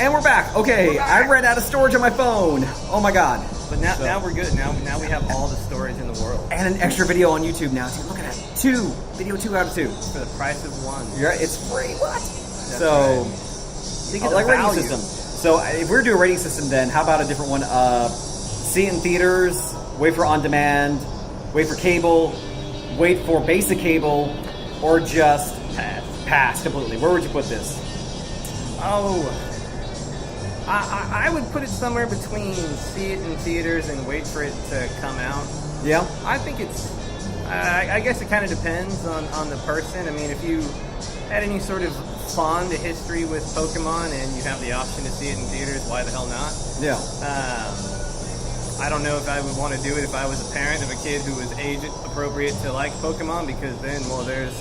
And we're back. Okay, I ran out of storage on my phone. Oh my god. But now we're good. Now we have all the storage in the world. And an extra video on YouTube now. Dude, look at that. Video 2 out of 2. For the price of one. Yeah, it's free. What? That's so, right. Think of like the rating value. system. So if we're doing a rating system, then how about a different one? See it in theaters, wait for on demand, wait for cable, wait for basic cable, or just pass completely. Where would you put this? Oh, I would put it somewhere between see it in theaters and wait for it to come out. Yeah. I think it's. I guess it kind of depends on the person. I mean, if you had any sort of fond history with Pokemon and you have the option to see it in theaters, why the hell not? Yeah. I don't know if I would want to do it if I was a parent of a kid who was age appropriate to like Pokemon, because then, well, there's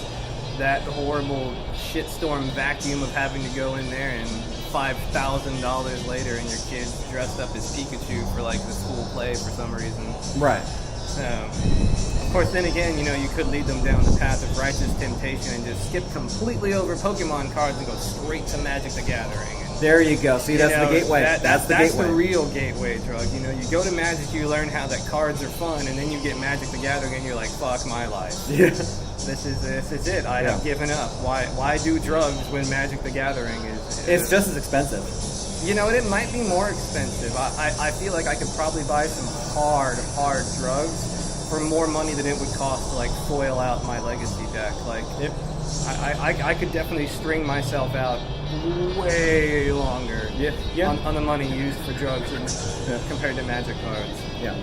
that horrible shitstorm vacuum of having to go in there and $5,000 later and your kid's dressed up as Pikachu for like the school play for some reason. Right. So, of course, then again, you could lead them down the path of righteous temptation and just skip completely over Pokemon cards and go straight to Magic the Gathering. And, there you go. See, that's the gateway. That's the gateway. The real gateway drug. You go to Magic, you learn how that cards are fun, and then you get Magic the Gathering, and you're like, "Fuck my life. Yeah. This is it. I have given up. Why do drugs when Magic the Gathering is? It's just as expensive. It might be more expensive. I feel like I could probably buy some hard drugs for more money than it would cost to like foil out my legacy deck. Like, I could definitely string myself out way longer on the money used for drugs compared to Magic cards. Yeah.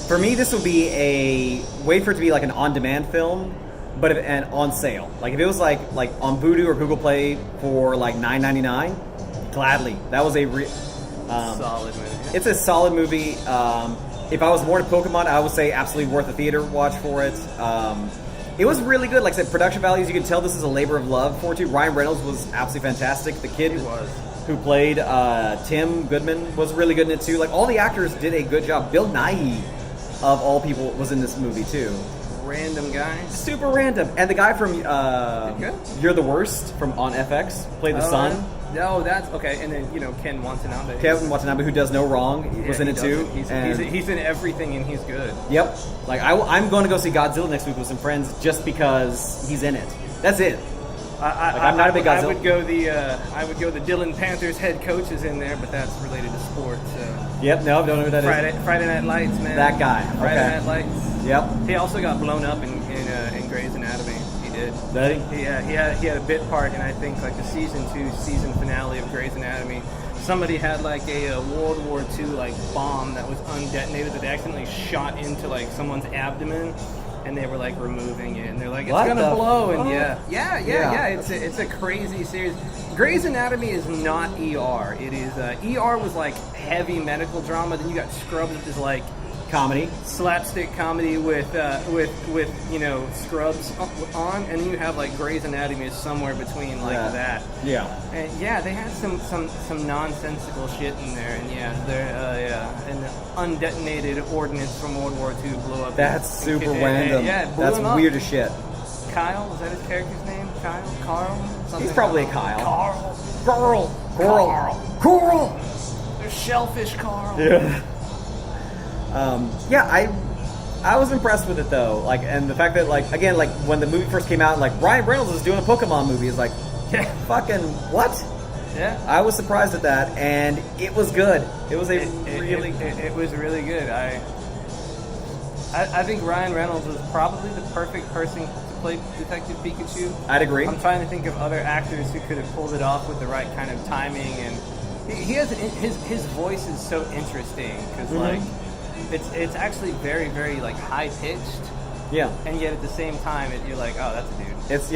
For me, this would be wait for it to be like an on-demand film, but and on sale. Like if it was like on Vudu or Google Play for like $9.99, gladly. That was a solid movie. It's a solid movie. If I was more into Pokemon, I would say absolutely worth a theater watch for it. It was really good. Like I said, production values, you can tell this is a labor of love for it too. Ryan Reynolds was absolutely fantastic. The kid who played Tim Goodman was really good in it too. Like all the actors did a good job. Bill Nighy, of all people, was in this movie too. Random guy. Super random. And the guy from You're the Worst from on FX played the son. No, that's okay. And then Ken Watanabe. Kevin Watanabe, who does no wrong, was in it too. He's in everything, and he's good. Yep. Like I'm going to go see Godzilla next week with some friends just because he's in it. That's it. I'm not a big Godzilla. I would go the Dillon Panthers head coach is in there, but that's related to sports. So. Yep. No, don't know who that is. Friday Night Lights, man. That guy. Friday Night Lights. Yep. He also got blown up in Grey's Anatomy. He did. Did he? He had a bit part in, I think, like the season finale of Grey's Anatomy. Somebody had like a World War II like bomb that was undetonated that they accidentally shot into like someone's abdomen, and they were like removing it, and they're like, it's gonna blow, and yeah. It's a crazy series. Grey's Anatomy is not ER. It is ER was like heavy medical drama. Then you got Scrubs, which is like comedy, slapstick comedy with Scrubs on, and then you have like Grey's Anatomy is somewhere between like that. Yeah. And they had some nonsensical shit in there, and and the undetonated ordnance from World War II blew up. That's super random. That's weird as shit. Kyle, was that his character's name? Carl? He's probably a Kyle. Coral. There's shellfish Carl. Yeah. I was impressed with it though. Like, and the fact that when the movie first came out, like Ryan Reynolds was doing a Pokemon movie, is like, fucking what? Yeah. I was surprised at that, and it was good. It was it was really good. I think Ryan Reynolds was probably the perfect person to play Detective Pikachu. I'd agree. I'm trying to think of other actors who could have pulled it off with the right kind of timing, and he has his voice is so interesting because like it's actually very very like high pitched. Yeah. And yet at the same time, you're like, oh, that's a dude. It's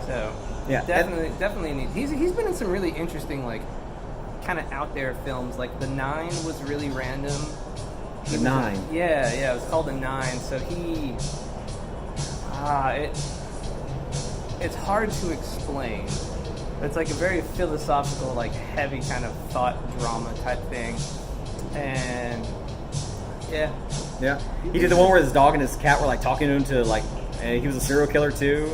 So yeah, definitely neat. He's been in some really interesting like kind of out there films. Like The Nine was really random. The Nine. Yeah, it was called The Nine. So it's hard to explain. It's like a very philosophical, like heavy kind of thought drama type thing, and yeah. He did the one where his dog and his cat were like talking to him and he was a serial killer too.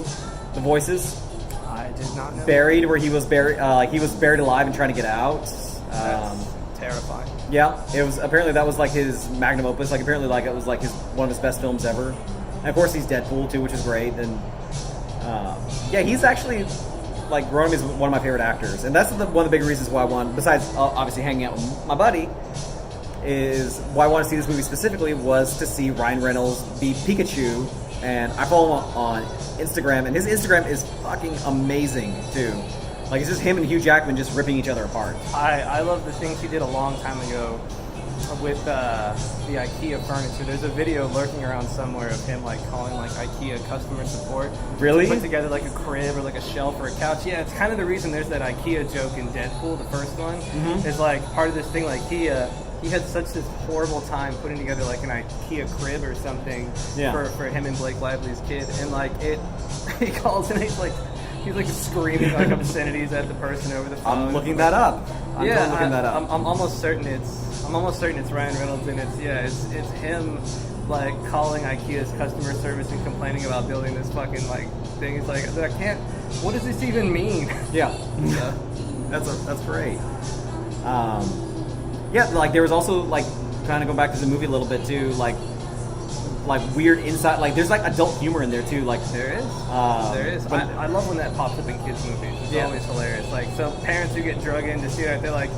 The voices. I did not know. buried, where he was buried, he was buried alive and trying to get out. That's terrifying. Yeah, it was apparently that was like his magnum opus. Like apparently, like it was like one of his best films ever. And of course, he's Deadpool too, which is great. And yeah, he's actually like Ronan is one of my favorite actors, and that's one of the big reasons why I want. Besides obviously hanging out with my buddy, is why I want to see this movie specifically was to see Ryan Reynolds be Pikachu. And I follow him on Instagram, and his Instagram is fucking amazing too. Like it's just him and Hugh Jackman just ripping each other apart. I love the things he did a long time ago with the IKEA furniture. There's a video lurking around somewhere of him like calling like IKEA customer support. Really? To put together like a crib or like a shelf or a couch. Yeah, it's kind of the reason there's that IKEA joke in Deadpool, the first one. Mm-hmm. Is like part of this thing like he had such this horrible time putting together like an IKEA crib or something for him and Blake Lively's kid, and like he calls and he's like screaming like obscenities at the person over the phone. I'm looking that up. I'm looking that up. I'm almost certain it's Ryan Reynolds, and it's him like calling IKEA's customer service and complaining about building this fucking like thing. He's like, I can't. What does this even mean? Yeah, that's great. Yeah, like there was also like kind of going back to the movie a little bit too, like weird inside, like there's like adult humor in there too, like there is. I love when that pops up in kids movies. It's always hilarious. Like so parents who get drug in to see that, they're like,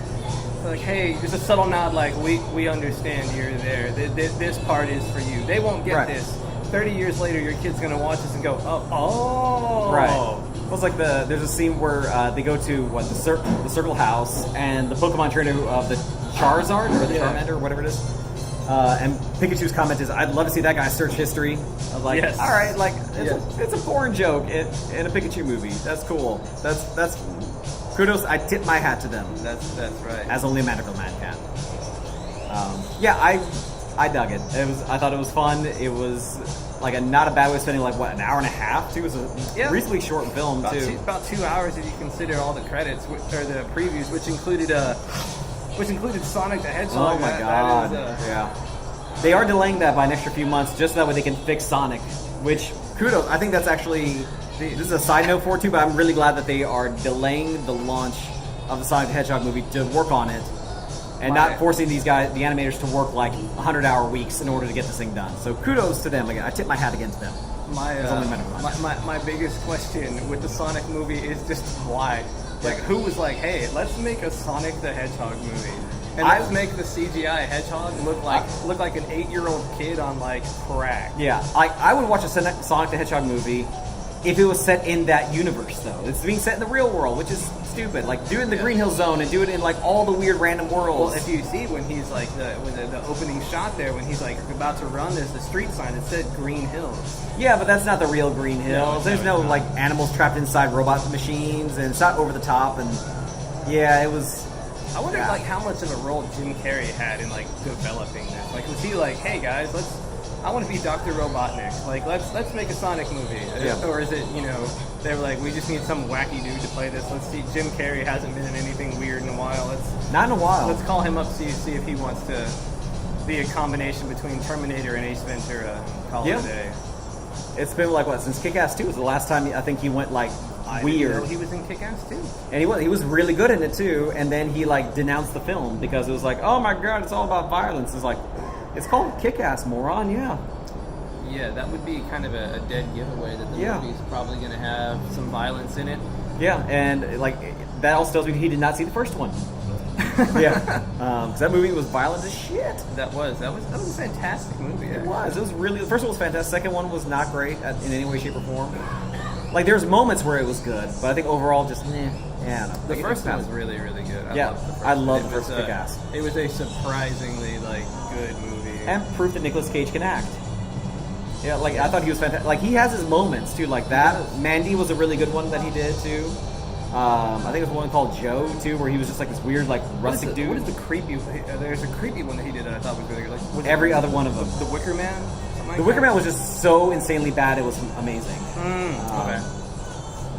hey, just a subtle nod, like we understand you're there. This part is for you. They won't get this. 30 years later, your kid's gonna watch this and go, oh. Right. It was like there's a scene where they go to the Circle House, and the Pokemon trainer of the Charizard or the Charmander or whatever it is. And Pikachu's comment is, "I'd love to see that guy's search history." I'm like, all right, like it's a porn joke in a Pikachu movie. That's cool. That's kudos. I tip my hat to them. That's right. As only a magical man can. Yeah, I dug it. I thought it was fun. It was like not a bad way of spending like an hour and a half too. It was a reasonably short film too. About 2 hours if you consider all the credits or the previews, which included Sonic the Hedgehog. Oh my god! Yeah, they are delaying that by an extra few months just so that way they can fix Sonic. Which kudos. I think that's actually this is a side note for it too, but I'm really glad that they are delaying the launch of the Sonic the Hedgehog movie to work on it. And not forcing these guys, the animators, to work like 100-hour weeks in order to get this thing done. So kudos to them. Again, I tip my hat against them. My biggest question with the Sonic movie is just why. Like, who was like, hey, let's make a Sonic the Hedgehog movie. And let's make the CGI Hedgehog look like an 8-year-old kid on like crack. Yeah, I would watch a Sonic the Hedgehog movie if it was set in that universe, though. It's being set in the real world, which is stupid. Like, do it in the Green Hill Zone and do it in like all the weird random worlds. Well, if you see when he's like the opening shot there, when he's like about to run, there's the street sign that said Green Hills. Yeah, but that's not the real Green Hills. There's no like animals trapped inside robot machines, and it's not over the top. And yeah, it was. I wonder like how much of a role Jim Carrey had in like developing this. Like, was he like, hey guys, I want to be Dr. Robotnik. Like, let's make a Sonic movie. Yeah. Or is it, they were like, we just need some wacky dude to play this. Let's see. Jim Carrey hasn't been in anything weird in a while. Not in a while. Let's call him up, see if he wants to be a combination between Terminator and Ace Ventura. Call it a day. It's been like since Kick-Ass 2 was the last time I think he went like weird. I didn't know he was in Kick-Ass 2. And he was really good in it too. And then he like denounced the film because it was like, oh my god, it's all about violence. It's like, it's called Kick-Ass, moron. Yeah. Yeah, that would be kind of a dead giveaway that the movie's probably going to have some violence in it. Yeah, and like that also tells me he did not see the first one. Yeah, because that movie was violent as shit. That was a fantastic movie. It was really, the first one was fantastic. The second one was not great in any way, shape, or form. Like there's moments where it was good, but I think overall just The first one was really, really good. I love the first Kick-Ass. It was a surprisingly like good movie, and proof that Nicolas Cage can act. Yeah, like I thought he was fantastic. Like he has his moments too, like that. Mandy was a really good one that he did too. I think there's one called Joe too, where he was just like this weird, like rustic dude. What is the creepy? There's a creepy one that he did that I thought was really good. Like every other one of them. The Wicker Man. The Wicker Man was just so insanely bad; it was amazing. Okay.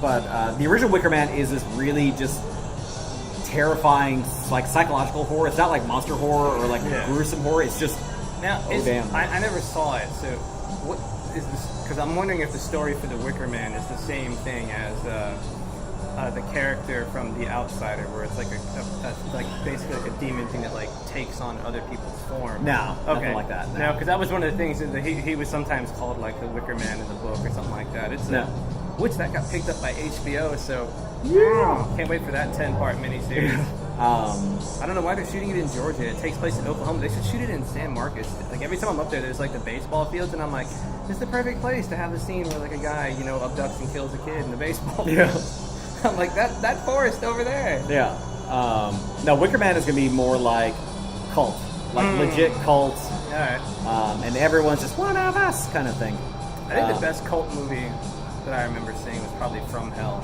But the original Wicker Man is this really just terrifying, like psychological horror. It's not like monster horror or like gruesome horror. It's just damn. I never saw it, so what is this? Because I'm wondering if the story for the Wicker Man is the same thing as the character from The Outsider, where it's like like basically like a demon thing that like takes on other people's form. No, nothing like that. No, because that was one of the things that he was sometimes called like the Wicker Man in the book or something like that. It's No. which that got picked up by HBO, so can't wait for that 10-part miniseries. I don't know why they're shooting it in Georgia. It takes place in Oklahoma. They should shoot it in San Marcos. Like every time I'm up there, there's like the baseball fields, and I'm like, this is the perfect place to have the scene where like a guy, abducts and kills a kid in the baseball field. Yeah. I'm like that forest over there. Yeah. No, Wicker Man is gonna be more like cult, like legit cult. All right. And everyone's just one of us kind of thing. I think the best cult movie that I remember seeing was probably From Hell.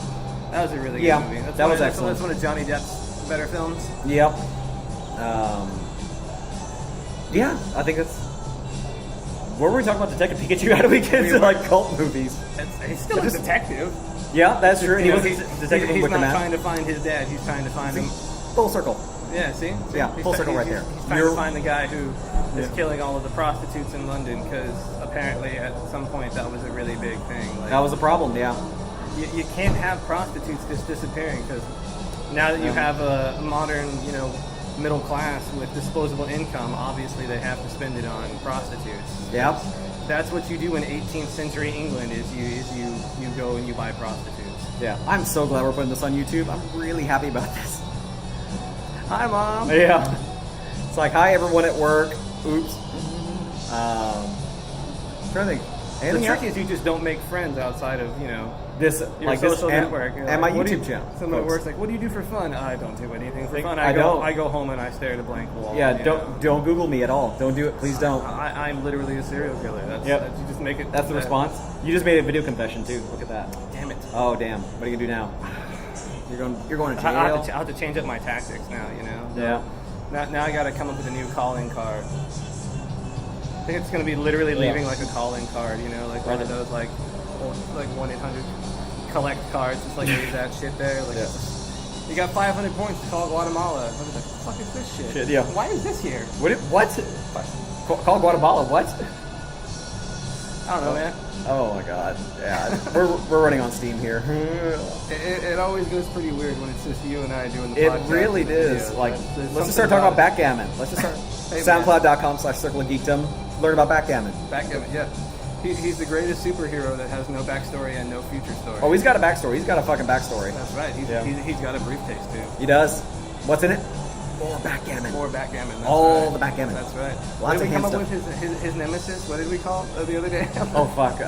That was a really good movie. That was excellent. That's one of Johnny Depp's better films. Yep. Yeah, I think that's. What were we talking about? Detective Pikachu? How do we get into like cult movies? He's still a detective. Yeah, that's true. And he was He's detective in Wicker not Man. trying to find his dad. He's trying to find him. Full circle. Yeah, see? Yeah, full circle right there. He's trying to find the guy who is killing all of the prostitutes in London, because apparently at some point that was a really big thing. Like, That was a problem. Yeah. you can't have prostitutes just disappearing, because now that you have a modern, middle class with disposable income, obviously they have to spend it on prostitutes. Yeah. That's what you do in 18th century England. Is you go and you buy prostitutes. Yeah. I'm so glad we're putting this on YouTube. I'm really happy about this. Hi, Mom. Yeah. It's like, hi everyone at work. Oops. Trying to think. The Anything trick else? is you just don't make friends outside of This your like social this network. and my What do YouTube you- channel. Someone at folks. work's like, "What do you do for fun?" I don't do anything for fun. I don't. I go home and I stare at a blank wall. Yeah, you don't know? Google me at all. Don't do it. Please don't. I'm literally a serial killer. That's Yep. you just make it. That's the response. You just made a video confession too. Look at that. Damn it. Oh damn. What are you gonna do now? You're going to I jail. have to change up my tactics now. Yeah. Now I got to come up with a new calling card. I think it's going to be literally leaving like a calling card. Like one of those like 1-800 collect cards. Just like leave that shit there. Like, you got 500 points to call Guatemala. What the fuck is this shit? Yeah. Why is this here? What? Call Guatemala? What? I don't know, man. Oh my god. Yeah. we're running on Steam here. It always goes pretty weird when it's just you and I doing the It podcast. really and the is. videos. Like, There's let's just something start talking about it. backgammon. Let's just start. Hey, man. SoundCloud.com/Circle of Geekdom. Learn about backgammon. Backgammon, yeah. He's the greatest superhero that has no backstory and no future story. Oh, he's got a backstory. He's got a fucking backstory. That's right. He's got a briefcase too. He does. What's in it? More backgammon. More backgammon. That's All right. the backgammon. That's right. Lots What did of we come hand up with his nemesis? What did we call it the other day? Oh fuck.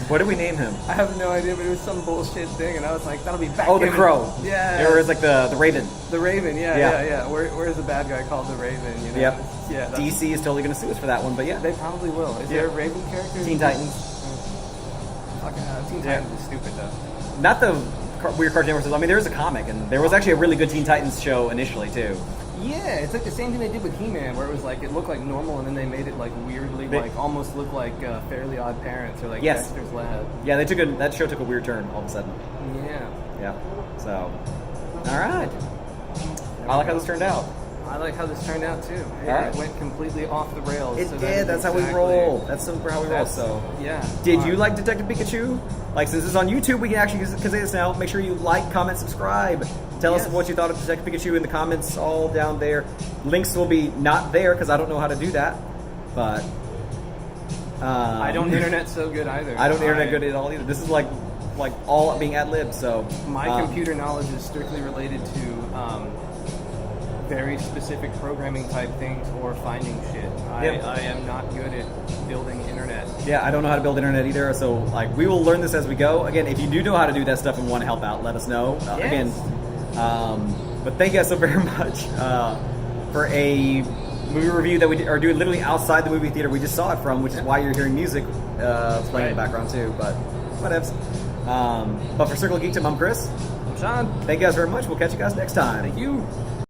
What did we name him? I have no idea, but it was some bullshit thing, and I was like, that'll be backgammon. Oh, the Crow. Yeah. Or it's like the Raven. The Raven. Yeah. Yeah. Where's the bad guy called the Raven? Yep. Yeah. DC is totally gonna sue us for that one, but yeah. They probably will. Is there a Raven character? Teen Titans. Fucking Teen Titans is stupid though. Not the Weird Cartoon Network. I mean, there is a comic, and there was actually a really good Teen Titans show initially too. Yeah, it's like the same thing they did with He-Man, where it was like it looked like normal, and then they made it like weirdly, like almost look like Fairly Odd Parents or like Yes. Dexter's Lab. Yeah, that show took a weird turn all of a sudden. Yeah. Yeah. So, all right. I like how this turned out. I like how this turned out too. It, All right. it went completely off the rails. It so did. That's how we roll. That's super how we roll. So, yeah. did you like Detective Pikachu? Like, since it's on YouTube, we can actually say this now. Make sure you like, comment, subscribe. Tell us Yes. what you thought of Detective Pikachu in the comments, all down there. Links will be not there because I don't know how to do that. But I don't internet so good either. I don't internet good at all either. This is like all being ad lib. So My computer knowledge is strictly related to very specific programming type things or finding shit. I am not good at building internet. Yeah, I don't know how to build internet either, so like we will learn this as we go. Again, if you do know how to do that stuff and want to help out, let us know. Yes. Again, but thank you guys so very much for a movie review that we are doing literally outside the movie theater we just saw it from, which is why you're hearing music playing in the background too. But whatevs. But for Circle of Geekdom, I'm Chris. I'm Sean. Thank you guys very much. We'll catch you guys next time. Thank you.